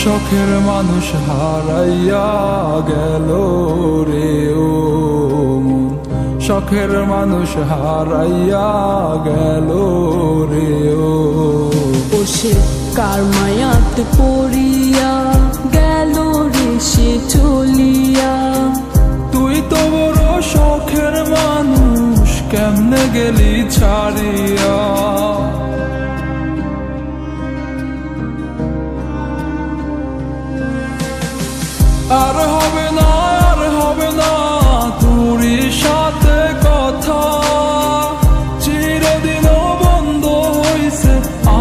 শখের মানুষ হারাইয়া গেল রে ও মন, শখের মানুষ হারাইয়া গেল রে ও। সে কার মায়াতে পড়িয়া গেল রে সে চলিয়া। তুই তো বড় শখের মানুষ, কেমনে গেলি ছাড়িয়া। আর হবে না, আর হবে না তোরই সাথে কথা, চিরদিনও বন্ধ হইছে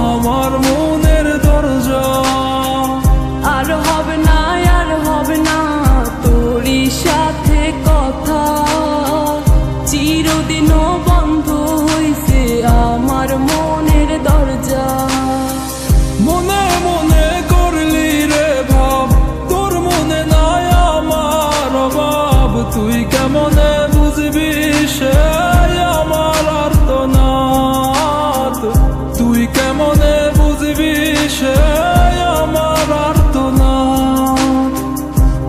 আমার মনের দরজা। আর হবে না, আর হবে না তোরই সাথে কথা, চিরদিনও বন্ধ হইছে আমার মনের দরজা। মনে মনে করলি রে ভাব, তোর মনে নাই আমার অভাব। তুই কেমনে বুঝবি সে আমার আর্তনাদ, তুই কেমনে বুঝবি সে আমার আর্তনাদ।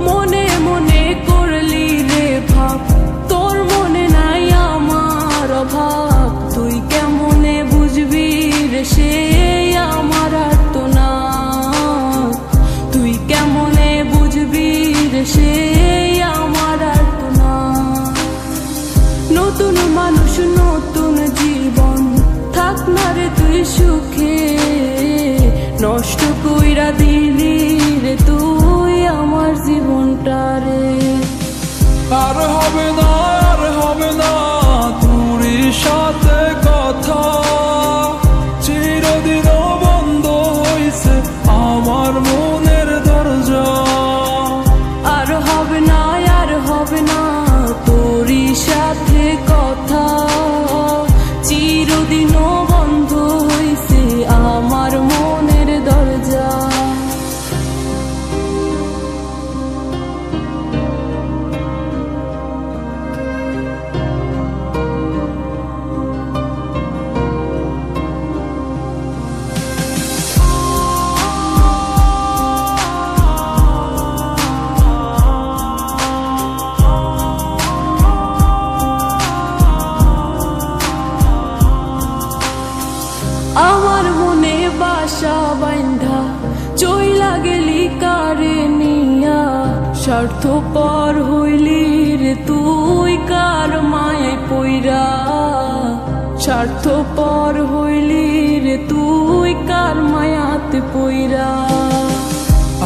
মনে মনে করলি রে ভাব, তোর মনে নাই আমার অভাব। তুই কেমনে বুঝবি রে সে আমার আর্তনাদ, তুই কেমনে বুঝবি রে সে আমার আর্তনাদ। নতুন মানুষ নতুন জীবন, থাক না রে তুই সুখে, নষ্ট কইরা দিলি রে তুই আমার জীবনটা রে। আর হবে না, আর হবে না তোরই সাথে কথা, চিরদিনও বন্ধ হইছে আমার মনের দরজা। আর হবে না, আর হবে না তোরই সাথে কথা, চিরদিনও বন্ধ হইছে আমার মনের দরজা। আমার মনে বাসা বাইন্ধা চইলা গেলি কারে নিয়া, স্বার্থপর হইলি রে তুই কার মায়ায় পইরা। স্বার্থপর হইলি রে তুই কার মায়াতে পইরা।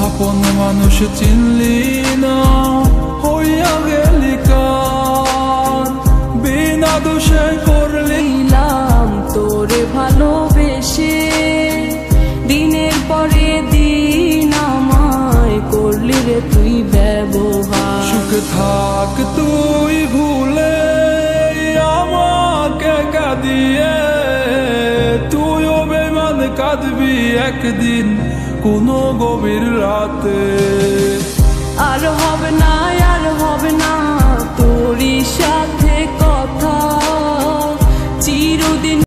আপন মানুষ চিনলি না, হইয়া গেলি কার, বিনা দোষে করলি তোরে ভালোবেসে, দিনের পরে দিন আমায় করলি রে তুই ব্যবহার। সুখ থাক তুই ভুলে আমাকে কাঁদিয়ে, তুইও বেমান কাঁদবি একদিন কোনো গভীর রাতে। আর হবে না,